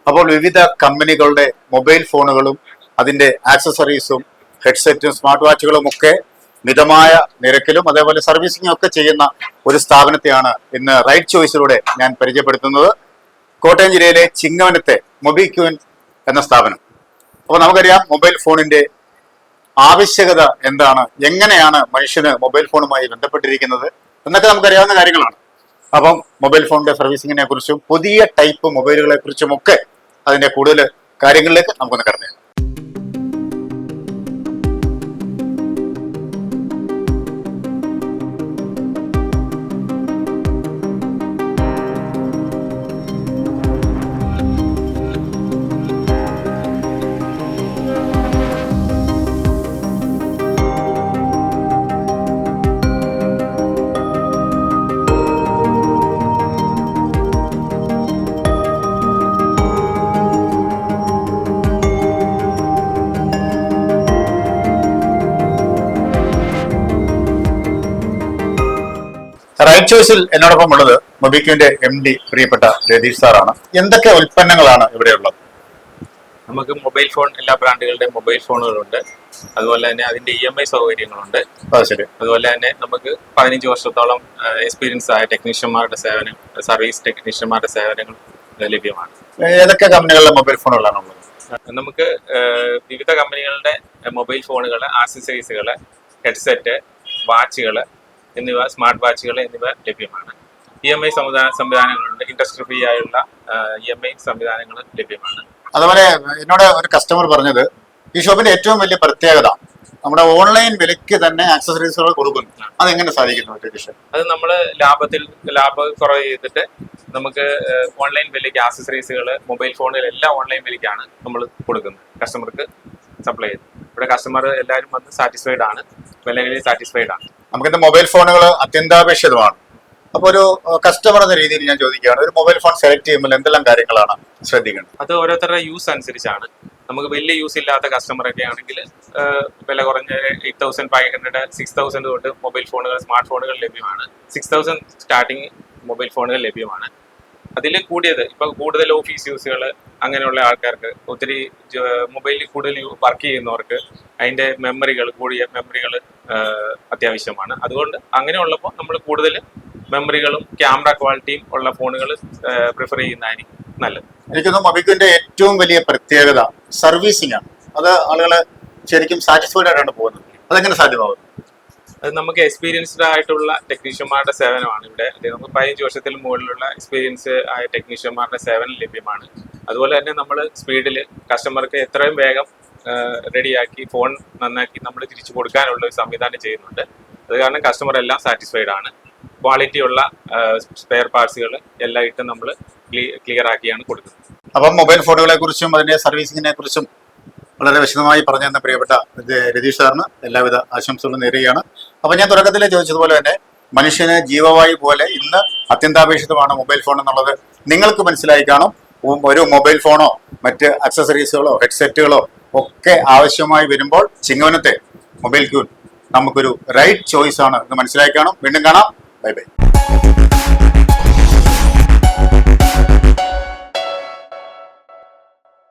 അപ്പോൾ വിവിധ കമ്പനികളുടെ മൊബൈൽ ഫോണുകളും അതിന്റെ ആക്സസറീസും ഹെഡ്സെറ്റും സ്മാർട്ട് വാച്ചുകളും ഒക്കെ മിതമായ നിരക്കിലും അതേപോലെ സർവീസിംഗും ഒക്കെ ചെയ്യുന്ന ഒരു സ്ഥാപനത്തെയാണ് ഇന്ന് റൈറ്റ് ചോയ്സിലൂടെ ഞാൻ പരിചയപ്പെടുത്തുന്നത്. കോട്ടയം ജില്ലയിലെ ചിങ്ങവനത്തെ മൊബിക്യൂൻ എന്ന സ്ഥാപനം. അപ്പോൾ നമുക്കറിയാം മൊബൈൽ ഫോണിന്റെ ആവശ്യകത എന്താണ്, എങ്ങനെയാണ് മനുഷ്യന് മൊബൈൽ ഫോണുമായി ബന്ധപ്പെട്ടിരിക്കുന്നത് എന്നൊക്കെ നമുക്കറിയാവുന്ന കാര്യങ്ങളാണ്. അപ്പം മൊബൈൽ ഫോണിന്റെ സർവീസിങ്ങിനെ കുറിച്ചും പുതിയ ടൈപ്പ് മൊബൈലുകളെ കുറിച്ചും ഒക്കെ അതിന്റെ കൂടുതൽ കാര്യങ്ങളിലേക്ക് നമുക്കൊന്ന് കടന്നു. റൈറ്റ് ചോയ്സിൽ എന്നോടൊപ്പം ഉള്ളത് മൊബിക്യൂന്റെ MD പ്രിയപ്പെട്ട രതീഷ് സാറാണ്. എന്തൊക്കെ ഉൽപ്പന്നങ്ങളാണ് ഇവിടെ ഉള്ളത്? നമുക്ക് മൊബൈൽ ഫോൺ എല്ലാ ബ്രാൻഡുകളുടെ മൊബൈൽ ഫോണുകളുണ്ട്. അതുപോലെ തന്നെ അതിന്റെ EMI സൗകര്യങ്ങളുണ്ട്. അതുപോലെ തന്നെ നമുക്ക് 15 വർഷത്തോളം എക്സ്പീരിയൻസ് ആയ ടെക്നീഷ്യന്മാരുടെ സേവനം, സർവീസ് ടെക്നീഷ്യന്മാരുടെ സേവനങ്ങൾ ലഭ്യമാണ്. ഏതൊക്കെ കമ്പനികളുടെ മൊബൈൽ ഫോണുകളാണ് ഉള്ളത്? നമുക്ക് വിവിധ കമ്പനികളുടെ മൊബൈൽ ഫോണുകൾ, ആക്സസറീസുകൾ, ഹെഡ്സെറ്റ്, വാച്ചുകൾ എന്നിവ, സ്മാർട്ട് വാച്ചുകൾ എന്നിവ ലഭ്യമാണ്. EMI സംവിധാനങ്ങളുണ്ട്. ഇൻട്രസ്റ്റ് ഫ്രീ ആയുള്ള EMI സംവിധാനങ്ങൾ ലഭ്യമാണ്. അതുപോലെ എന്നോട് ഒരു കസ്റ്റമർ പറഞ്ഞത് ഈ ഷോപ്പിന്റെ ഏറ്റവും വലിയ പ്രത്യേകത നമ്മുടെ ഓൺലൈൻ വിലയ്ക്ക് തന്നെ ആക്സസറീസുകൾ കൊടുക്കുന്നു. അതെങ്ങനെ സാധിക്കുന്നു? അത് നമ്മൾ ലാഭം കുറവ് ചെയ്തിട്ട് നമുക്ക് ഓൺലൈൻ വിലയ്ക്ക് ആക്സസറീസുകൾ, മൊബൈൽ ഫോണുകൾ എല്ലാം ഓൺലൈൻ വിലയ്ക്കാണ് നമ്മൾ കൊടുക്കുന്നത്, കസ്റ്റമർക്ക് സപ്ലൈ ചെയ്യുന്നത്. ഇവിടെ കസ്റ്റമർ എല്ലാവരും വന്ന് സാറ്റിസ്ഫൈഡ് ആണ്, വിലകളിൽ സാറ്റിസ്ഫൈഡ് ആണ്. നമുക്കിന്ന് മൊബൈൽ ഫോണുകൾ അത്യന്താപേക്ഷിതമാണ്. അപ്പോൾ ഒരു കസ്റ്റമർ എന്ന രീതിയിൽ ഞാൻ ചോദിക്കുകയാണ്, ഒരു മൊബൈൽ ഫോൺ സെലക്ട് ചെയ്യുമ്പോൾ എന്തെല്ലാം കാര്യങ്ങളാണ് ശ്രദ്ധിക്കേണ്ടത്? അത് ഓരോരുത്തരുടെ യൂസ് അനുസരിച്ചാണ്. നമുക്ക് വലിയ യൂസ് ഇല്ലാത്ത കസ്റ്റമറൊക്കെ ആണെങ്കിൽ വില കുറഞ്ഞ 8500, 6000 തൊട്ട് മൊബൈൽ ഫോണുകൾ, സ്മാർട്ട് ഫോണുകൾ ലഭ്യമാണ്. 6000 സ്റ്റാർട്ടിങ് മൊബൈൽ ഫോണുകൾ ലഭ്യമാണ്. അതിൽ കൂടിയത് ഇപ്പൊ കൂടുതൽ ഓഫീസ് യൂസുകൾ അങ്ങനെയുള്ള ആൾക്കാർക്ക്, ഒത്തിരി മൊബൈലിൽ കൂടുതൽ വർക്ക് ചെയ്യുന്നവർക്ക് അതിന്റെ കൂടിയ മെമ്മറികൾ അത്യാവശ്യമാണ്. അതുകൊണ്ട് അങ്ങനെയുള്ളപ്പോൾ നമ്മൾ കൂടുതൽ മെമ്മറികളും ക്യാമറ ക്വാളിറ്റിയും ഉള്ള ഫോണുകൾ പ്രിഫർ ചെയ്യുന്നതായിരിക്കും നല്ലത്. എനിക്കൊന്നും മൊബിക്യൂന്റെ ഏറ്റവും വലിയ പ്രത്യേകത സർവീസിംഗ് ആണ്. അത് ആളുകൾ ശരിക്കും സാറ്റിസ്ഫൈഡ് ആയിട്ടാണ് പോകുന്നത്. അതെങ്ങനെ സാധ്യമാകും? അത് നമുക്ക് എക്സ്പീരിയൻസ്ഡ് ആയിട്ടുള്ള ടെക്നീഷ്യന്മാരുടെ സേവനമാണ് ഇവിടെ. നമുക്ക് 15 വർഷത്തിൽ മുകളിലുള്ള എക്സ്പീരിയൻസ് ആയ ടെക്നീഷ്യന്മാരുടെ സേവനം ലഭ്യമാണ്. അതുപോലെ തന്നെ നമ്മൾ സ്പീഡിൽ കസ്റ്റമർക്ക് എത്രയും വേഗം റെഡിയാക്കി ഫോൺ നന്നാക്കി നമ്മൾ തിരിച്ചു കൊടുക്കാനുള്ള ഒരു സംവിധാനം ചെയ്യുന്നുണ്ട്. അത് കാരണം കസ്റ്റമർ എല്ലാം സാറ്റിസ്ഫൈഡ് ആണ്. ക്വാളിറ്റി ഉള്ള സ്പെയർ പാർട്സുകൾ എല്ലാം ഇട്ട് നമ്മൾ ക്ലിയർ ആക്കിയാണ് കൊടുക്കുന്നത്. അപ്പം മൊബൈൽ ഫോണുകളെ കുറിച്ചും അതിന്റെ സർവീസിങ്ങിനെ കുറിച്ചും വളരെ വിശദമായി പറഞ്ഞു തന്ന പ്രിയപ്പെട്ട രതീഷ് സാറിന് എല്ലാവിധ ആശംസകളും നേരുകയാണ്. അപ്പൊ ഞാൻ തുടക്കത്തിലെ ചോദിച്ചതുപോലെ തന്നെ മനുഷ്യന് ജീവവായു പോലെ ഇന്ന് അത്യന്താപേക്ഷിതമാണ് മൊബൈൽ ഫോൺ എന്നുള്ളത് നിങ്ങൾക്ക് മനസ്സിലായി കാണും. ഒരു മൊബൈൽ ഫോണോ മറ്റ് അക്സസറീസുകളോ ഹെഡ്സെറ്റുകളോ ഒക്കെ ആവശ്യമായി വരുമ്പോൾ ചിങ്ങവനത്തെ മൊബൈൽ ക്യൂൻ നമുക്കൊരു റൈറ്റ് ചോയ്സ് ആണ് എന്ന് മനസ്സിലാക്കി കാണും. വീണ്ടും കാണാം. Bye bye.